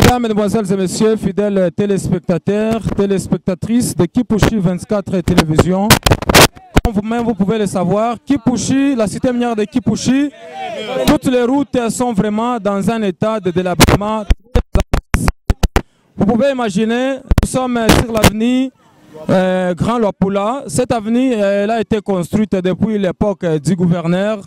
Mesdames, Mesdemoiselles et Messieurs, fidèles téléspectateurs, téléspectatrices de Kipushi 24 Télévision, comme vous-même vous pouvez le savoir, Kipushi, la cité minière de Kipushi, toutes les routes sont vraiment dans un état de délabrement. Vous pouvez imaginer, nous sommes sur l'avenue Grand Luapula. Cette avenue elle a été construite depuis l'époque du gouverneur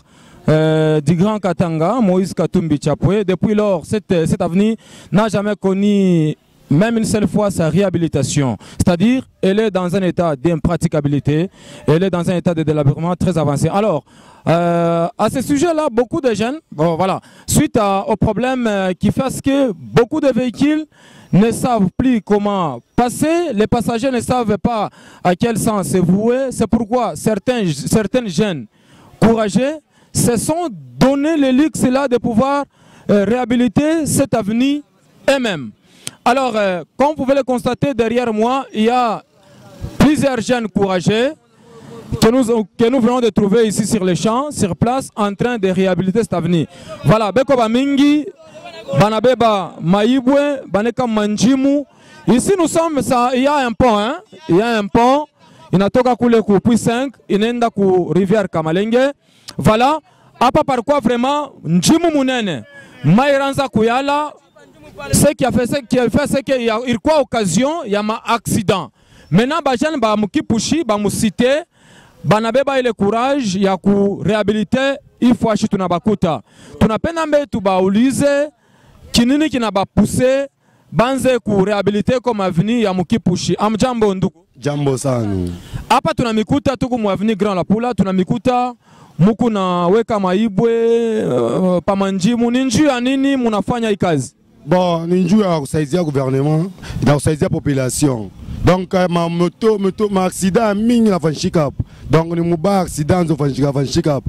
du Grand Katanga, Moïse Katumbi Chapwe. Depuis lors, cette avenue n'a jamais connu même une seule fois sa réhabilitation. C'est-à-dire, elle est dans un état d'impraticabilité, elle est dans un état de délabrement très avancé. Alors, à ce sujet-là, beaucoup de jeunes, bon, voilà, suite au problème qui fait que beaucoup de véhicules ne savent plus comment passer, les passagers ne savent pas à quel sens se vouer. C'est pourquoi certains jeunes courageux se sont donné le luxe là de pouvoir réhabiliter cette avenue eux-mêmes. Alors, comme vous pouvez le constater derrière moi, il y a plusieurs jeunes courageux que nous venons de trouver ici sur les champs, sur place, en train de réhabiliter cette avenue. Voilà, Beko Bamingi, Banabeba Maïbwe, Baneka Manjimu. Ici nous sommes, il y a un pont, hein? Il y a un pont, il y a toka kule ku Puy 5, il y a ku rivière Kamalenge. Voilà, à part par quoi vraiment, Njimu Munene, Maïranza Kuyala, ce qui a fait, c'est qu'il y a eu quoi occasion, il y a un accident. Maintenant, Bajan ba Mukipushi, ba Musite, Banabeba il le courage, il y a ku réhabiliter, il faut acheter una bakuta. Tunapenda mbe tubaulize kinini kinaba poussé banze ku réhabiliter comme avenue ya Mukipushi. Amjambo ndugu. Jambo sana. Hapa tunamikuta tuku mu avenue Grand Luapula, tunamikuta muku na weka Maibwe pamanjimu. Ni njuu ya nini munafanya hii kazi? Bon, ni njuu ya kusaidia gouvernement na kusaidia population. Donc ma moto ma accident mingi na fanshikap. Donc ni muba accident zo fanshikap.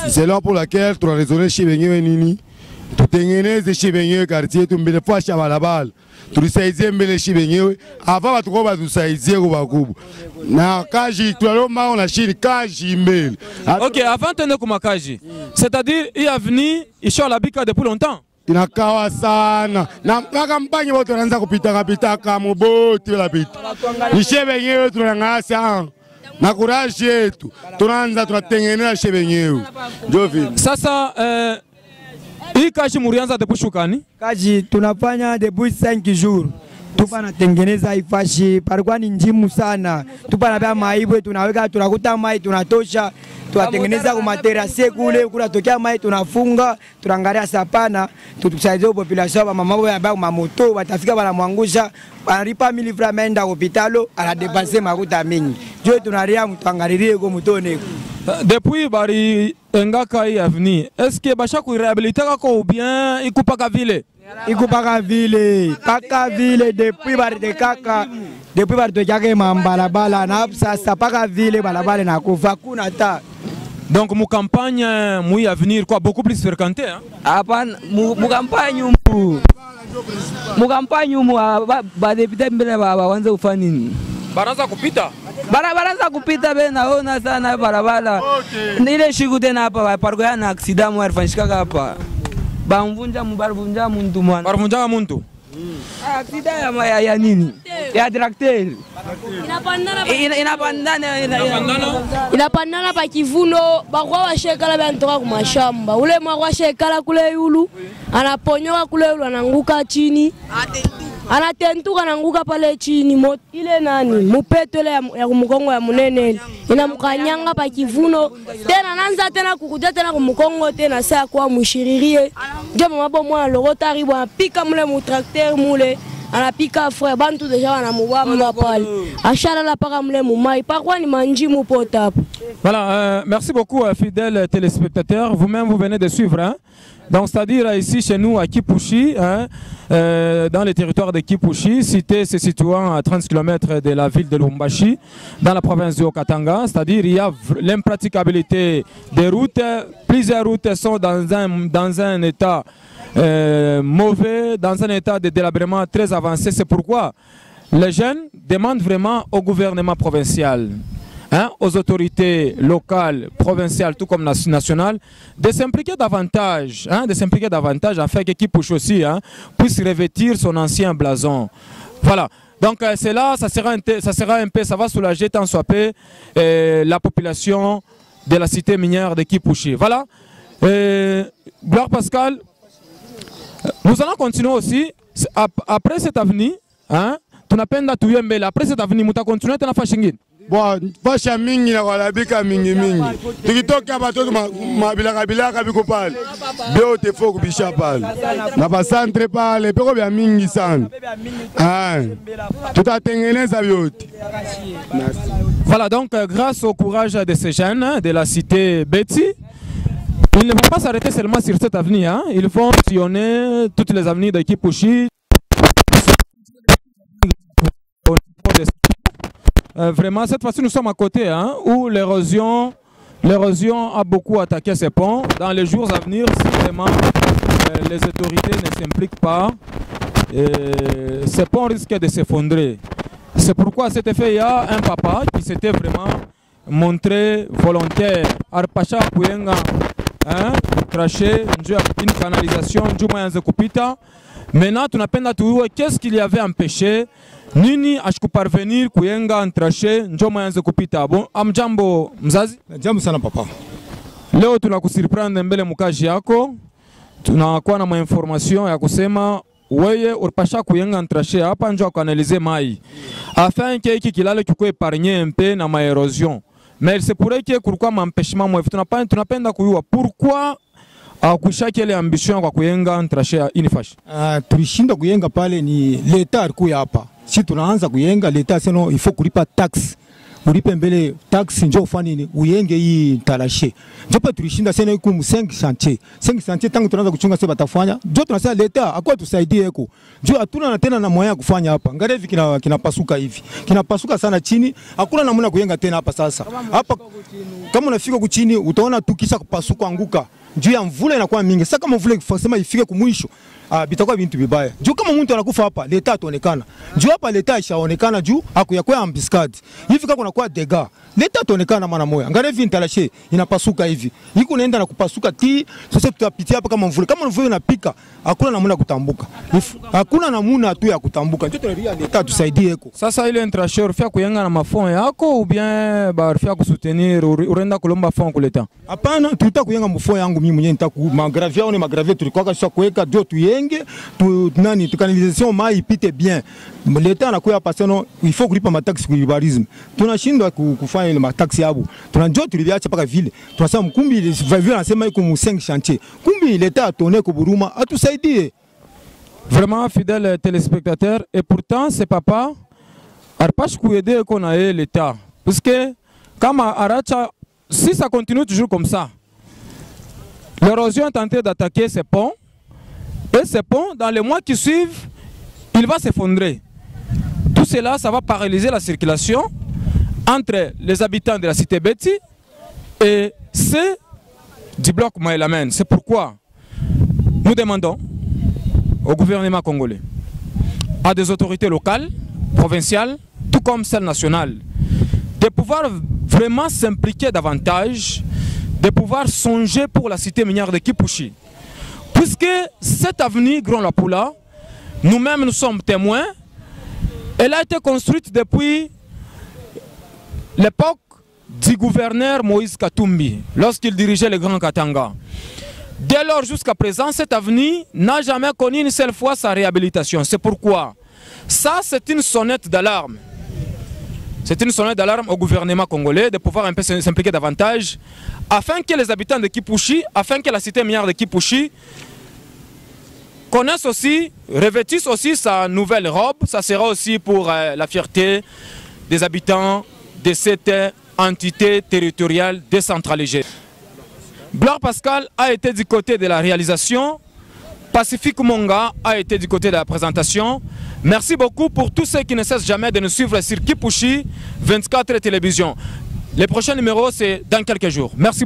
C'est là pour laquelle tu as raisonné chez benyewe nini. Tutengeneze chez benyewe quartier tumbele fois cha balabala. Tulisaidie mbele chez benyewe avant batuko batusaidie ko bakubu. Na kaji tuloma on a chini kaji mbele. OK, avant tene kuma kaji. C'est-à-dire il est venu isho la bika depuis longtemps. Inakawa sana na kampanye wote wanaanza kupita kama bote la pita nishe benyewe tunangasa na courage yetu tunaanza tunatengeneza she benyewe ndio vile sasa. Hii kazi murianza depuis shukani? Kazi tunafanya depuis 5 jours. Tupa natengeneza ifashi parikuwa ni njimu sana. Tupa na bia Maibwe tunaweka tunakuta mai tunatosha. Tunatengeneza kwa materasi kule tokea mai tunafunga tunaangalia sapana tutusaidia population mama mambo ya ba mamoto watafika bana mwangusha analipa 1000 francs ameenda hospitalo anadepase makuta mingi. Jo tunaria mtuangalilie kwa mutone. Depuis bari engaka hii avenue, est-ce que basha ku réhabiliter kako ou bien ikupaka vile? Ikupaka vile, paka vile depuis bari de kaka, depuis bari tojake mambalabala na sasa paka vile balabala na kufa kuna ta. Donc mu campagne mu avenir quoi beaucoup plus fréquenté hein? Hapana mu campagne mu campagne ba député mbele baba wanze kufanya nini? Baraza kupita? Baraza kupita be naona sana barabara. Ile shiku tena hapa parikoya na accident mu alifanyika hapa. Bamvunja mubarvunja muntu mwana. Barvunja muntu. Accident ya nini? Ya tracteur. Inapandana pa kivuno bakwa washekala bantoka kwa mashamba. Ule mwa shekala kule yulu anaponyoka kule yulu ananguka chini. Anatentuka ananguka pale chini ile nani mupeto ile ya mkongo ya munene inamkanyanga pa kivuno tena nanza tena kukuja tena kumkongo tena saa kwa mushiririe ndio mabo mwa logota ribo apika mule mu tracteur mule anapika frère bantu deja wanamubamba pale ashara la paka mule mu mai pakwa ni manjimu potap. Voilà, merci beaucoup fidèles téléspectateurs, vous-même vous venez de suivre hein? Donc c'est-à-dire ici chez nous à Kipushi, hein, dans le territoire de Kipushi, cité se situant à 30 km de la ville de Lubumbashi, dans la province du Haut-Katanga, c'est-à-dire il y a l'impraticabilité des routes, plusieurs routes sont dans un état mauvais, dans un état de délabrement très avancé. C'est pourquoi les jeunes demandent vraiment au gouvernement provincial aux autorités locales, provinciales, tout comme nationales, de s'impliquer davantage, afin que Kipouchi aussi puisse revêtir son ancien blason. Voilà. Donc c'est là, ça sera un peu, ça va soulager tant soit peu la population de la cité minière de Kipouchi. Voilà. Gloire Pascal, nous allons continuer aussi après cette avenue. Tunapenda tuyembele après cette avenue muta continuer tena fashingine. Bon, fasha mingi na wala bika mingi. Tikitoka batoto mabilaka biko pale. Bio te faut kubisha pale. Na ba centre pale peko bya mingi sana. Tutatengeneza biote. Voilà donc grâce au courage de ces jeunes de la cité Betty, ils ne vont pas s'arrêter seulement sur cette avenue, ils vont sillonner toutes les avenues de Kipouchi. Vraiment, cette fois-ci, nous sommes à côté où l'érosion a beaucoup attaqué ces ponts. Dans les jours à venir, si vraiment les autorités ne s'impliquent pas, ces ponts risquent de s'effondrer. C'est pourquoi à cet effet, il y a un papa qui s'était vraiment montré volontaire. Arpacha Kuyenga, craché, une canalisation, du moyen de Kupita. Maintenant, tu n'as pas qu'est-ce qu'il y avait empêché nini ashikuparvenir kuyenga entraché njo moyen kupita. Bon, amjambo mzazi. Jambo sana papa. Leo tunakusurprendre mbele mkaji yako. Tunakuwa na information ya kusema weye urpasha kuyenga entraché hapa njo kuanaliser mai. Afin que hiki kilalo kikuwe épargné un peu na maerosion. Mais c'est pour que pourquoi m'empêchement moi tunapenda kuyua pourquoi kushaki ile ambition kwa kuyenga entraché inifash. Tulishinda kuyenga pale ni leta alikuwa hapa. Si tunaanza kuyenga leta seno il faut kulipa tax. Ulipe mbele tax njo ufanye ni uyenge hii tarashe. Njopa tulishinda seno iko mu 5 chantier. 5 chantier tangu tunaanza kuchunga sasa batafanya. Njo tunasema leta akwa tusaidie eko. Njo hatuna tena na moyo kufanya hapa. Ngare hivi kinapasuka hivi. Kinapasuka sana chini. Hakuna namna kuyenga tena hapa sasa. Hapa kama unafika kuchini utaona tukisha kupasuka anguka. Juu ya mvula inakuwa mingi. Sasa kama mvula ikifasema ifike kumwisho, bitakuwa bintu bibaya. Juu kama mtu anakufa hapa, leta ataonekana. Juu hapa leta ishaonekana juu hakuyakuwa ambiskadi. Hivi kama kunakuwa dega, leta ataonekana mara moja. Angalia hivi nitalashe inapasuka hivi. Iko naenda na kupasuka sasa tutapitia hapa kama mvula. Kama mvula inapika, hakuna namna kutambuka. Hakuna namna tu ya kutambuka. Ndio tunalia leta tusaidie eko. Sasa ile intrasheur fia kuyenga na mafond yako ou bien fia kusoutenir urenda kulomba fond kuleta. Hapana, tulitaka kuyenga mfond yangu mimi mwenyewe nitaku magravia au ni magravia tulikuwa kisha kuweka ndio tuyenge tukanalization mai ipite bien. Leta anakuwa hapa sasa il faut kulipa mataxi kwa urbanisme. Tunashindwa kufanya ile mataxi hapo. Tunajua tuliviacha paka vile. Tunasema mkumbi vile anasema iko mu 5 chantier. Kumbi leta atone ko Buruma atusaidie. Vraiment fidèles téléspectateurs et pourtant c'est papa arpash kuaider qu'on a l'état parce que comme aracha si ça continue toujours comme ça, l'érosion est en train d'attaquer ces ponts et ces ponts dans les mois qui suivent il va s'effondrer. Tout cela ça va paralyser la circulation entre les habitants de la cité Betty et ceux du bloc Maëlamen. C'est pourquoi nous demandons au gouvernement congolais, à des autorités locales, provinciales, tout comme celles nationales, de pouvoir vraiment s'impliquer davantage, de pouvoir songer pour la cité minière de Kipouchi. Puisque cette avenue Grand Lapula, nous-mêmes nous sommes témoins, elle a été construite depuis l'époque du gouverneur Moïse Katumbi, lorsqu'il dirigeait le Grand Katanga. Dès lors jusqu'à présent, cette avenue n'a jamais connu une seule fois sa réhabilitation. C'est pourquoi ça, c'est une sonnette d'alarme. C'est une sonnette d'alarme au gouvernement congolais de pouvoir un peu s'impliquer davantage afin que les habitants de Kipouchi, afin que la cité minière de Kipouchi connaissent aussi, revêtissent aussi sa nouvelle robe. Ça sera aussi pour la fierté des habitants de cette entité territoriale décentralisée. Gloire Pascal a été du côté de la réalisation, Pacifique Monga a été du côté de la présentation. Merci beaucoup pour tous ceux qui ne cessent jamais de nous suivre sur Kipouchi 24 Télévision. Le prochain numéro c'est dans quelques jours. Merci beaucoup.